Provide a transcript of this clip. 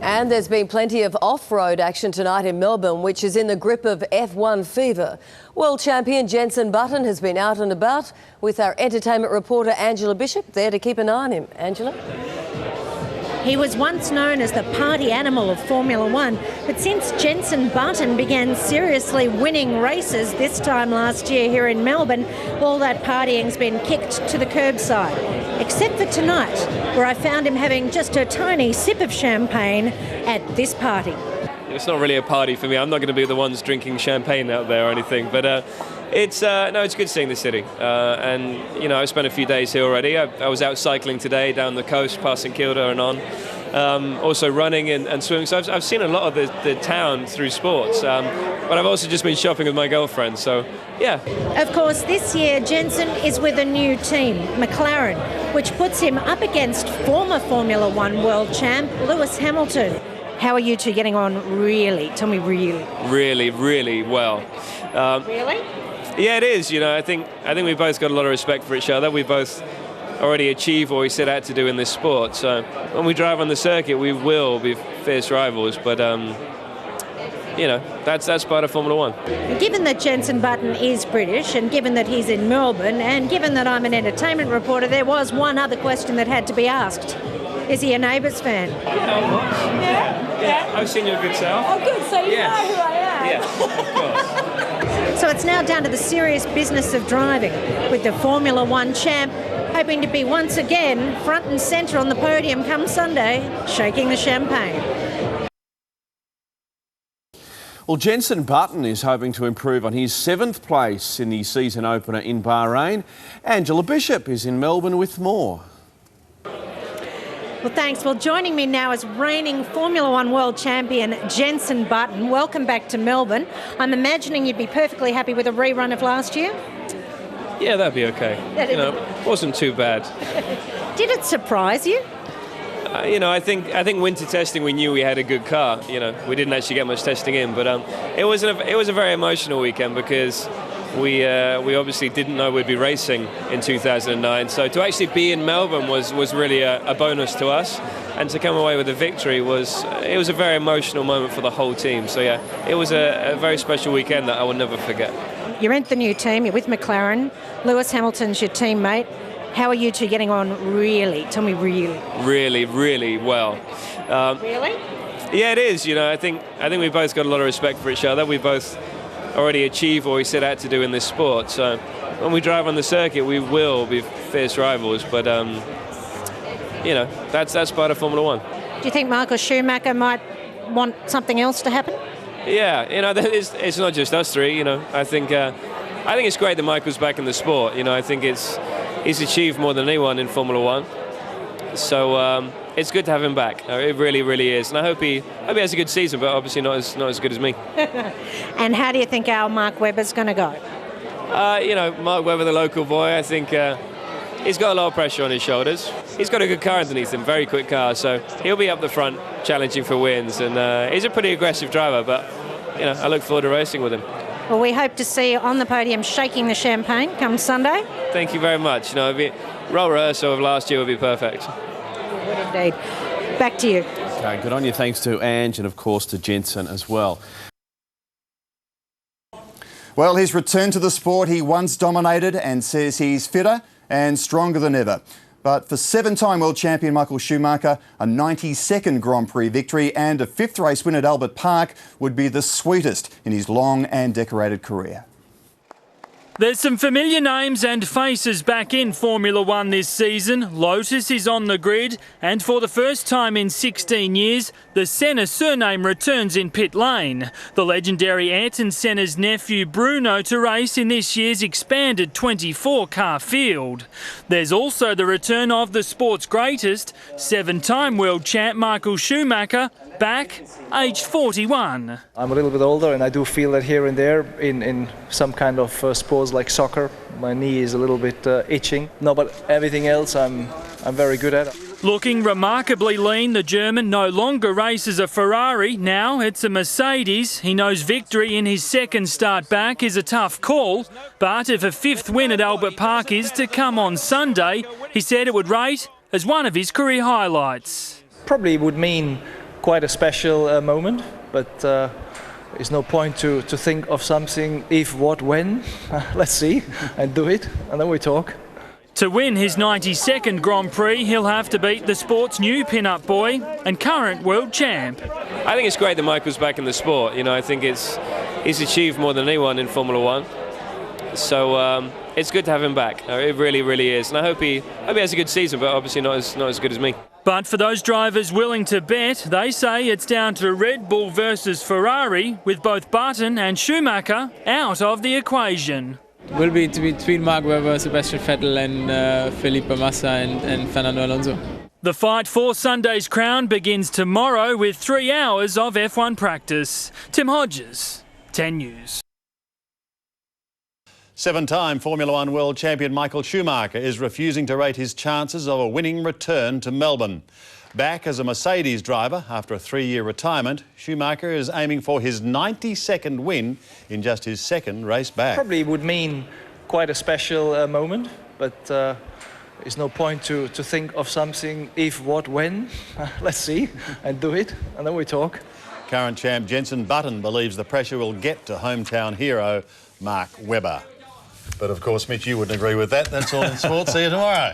And there's been plenty of off-road action tonight in Melbourne, which is in the grip of F1 fever. World champion Jenson has been out and about with our entertainment reporter Angela Bishop there to keep an eye on him. Angela? He was once known as the party animal of Formula One, but since Jenson began seriously winning races this time last year here in Melbourne, all that partying's been kicked to the curbside. Except for tonight, where I found him having just a tiny sip of champagne at this party. It's not really a party for me. I'm not going to be the ones drinking champagne out there or anything, but it's good seeing the city. And, you know, I spent a few days here already. I was out cycling today down the coast, past St Kilda and on. Also running and swimming. So I've seen a lot of the town through sports. But I've also just been shopping with my girlfriend, so yeah. Of course, this year Jenson is with a new team, McLaren, which puts him up against former Formula One world champ Lewis Hamilton. How are you two getting on really? Tell me really. Really well. Really? Yeah, it is. You know, I think we both got a lot of respect for each other. We both already achieved what we set out to do in this sport. So when we drive on the circuit, we will be fierce rivals. But you know, that's part of Formula One. Given that Jenson is British, and given that he's in Melbourne, and given that I'm an entertainment reporter, there was one other question that had to be asked. Is he a Neighbours fan? Yeah. I've seen your good self. Oh, good. So you know who I am. Yeah, of course. So it's now down to the serious business of driving, with the Formula One champ hoping to be once again front and centre on the podium come Sunday, shaking the champagne. Well, Jenson is hoping to improve on his 7th place in the season opener in Bahrain. Angela Bishop is in Melbourne with more. Well, thanks. Well, joining me now is reigning Formula One world champion Jenson. Welcome back to Melbourne. I'm imagining you'd be perfectly happy with a rerun of last year? Yeah, that'd be okay. You know, wasn't too bad. Did it surprise you? You know, I think winter testing, we knew we had a good car. You know, we didn't actually get much testing in, but it was a very emotional weekend because we obviously didn't know we'd be racing in 2009. So to actually be in Melbourne was really a bonus to us, and to come away with a victory was a very emotional moment for the whole team. So yeah, it was a very special weekend that I will never forget. You're in the new team. You're with McLaren. Lewis Hamilton's your teammate. How are you two getting on really? Tell me really. Really well. Really? Yeah, it is. You know, I think we both got a lot of respect for each other. We both already achieved what we set out to do in this sport. So when we drive on the circuit, we will be fierce rivals. But you know, that's part of Formula One. Do you think Michael Schumacher might want something else to happen? Yeah, you know, it's not just us three. You know, I think it's great that Michael's back in the sport. You know, I think he's achieved more than anyone in Formula One. So it's good to have him back. It really is. And I hope he has a good season, but obviously not as good as me. And how do you think our Mark Webber's going to go? You know, Mark Webber, the local boy, I think he's got a lot of pressure on his shoulders. He's got a good car underneath him, very quick car, so he'll be up the front challenging for wins. And he's a pretty aggressive driver, but you know, I look forward to racing with him. Well, we hope to see you on the podium shaking the champagne come Sunday. Thank you very much. You know, role rehearsal of last year would be perfect. It would indeed. Back to you. Okay, good on you. Thanks to Ange and, of course, to Jenson as well. Well, his return to the sport he once dominated, and says he's fitter and stronger than ever. But for 7-time world champion Michael Schumacher, a 92nd Grand Prix victory and a 5th race win at Albert Park would be the sweetest in his long and decorated career. There's some familiar names and faces back in Formula One this season. Lotus is on the grid, and for the first time in 16 years, the Senna surname returns in pit lane. The legendary Ayrton Senna's nephew Bruno to race in this year's expanded 24-car field. There's also the return of the sport's greatest, 7-time world champ Michael Schumacher, back, aged 41. I'm a little bit older, and I do feel that here and there in some kind of sports like soccer, my knee is a little bit itching. No, but everything else I'm very good at. Looking remarkably lean, the German no longer races a Ferrari, now it's a Mercedes. He knows victory in his second start back is a tough call, but if a 5th win at Albert Park is to come on Sunday, he said it would rate as one of his career highlights. Probably would mean quite a special moment, but there's no point to think of something if, what, when. Let's see and do it, and then we talk. To win his 92nd Grand Prix, he'll have to beat the sport's new pin-up boy and current world champ. I think it's great that Michael's back in the sport. You know, I think he's achieved more than anyone in Formula One. So it's good to have him back. It really, really is. And I hope he has a good season, but obviously not as good as me. But for those drivers willing to bet, they say it's down to Red Bull versus Ferrari, with both Button and Schumacher out of the equation. It will be between Mark Webber, Sebastian Vettel and Felipe Massa and Fernando Alonso. The fight for Sunday's crown begins tomorrow with 3 hours of F1 practice. Tim Hodges, 10 News. 7-time Formula One world champion Michael Schumacher is refusing to rate his chances of a winning return to Melbourne. Back as a Mercedes driver after a 3-year retirement, Schumacher is aiming for his 92nd win in just his second race back. Probably would mean quite a special moment, but there's no point to think of something if, what, when. Let's see and do it, and then we talk. Current champ Jenson believes the pressure will get to hometown hero Mark Webber. But of course, Mitch, you wouldn't agree with that. That's all in sport. See you tomorrow.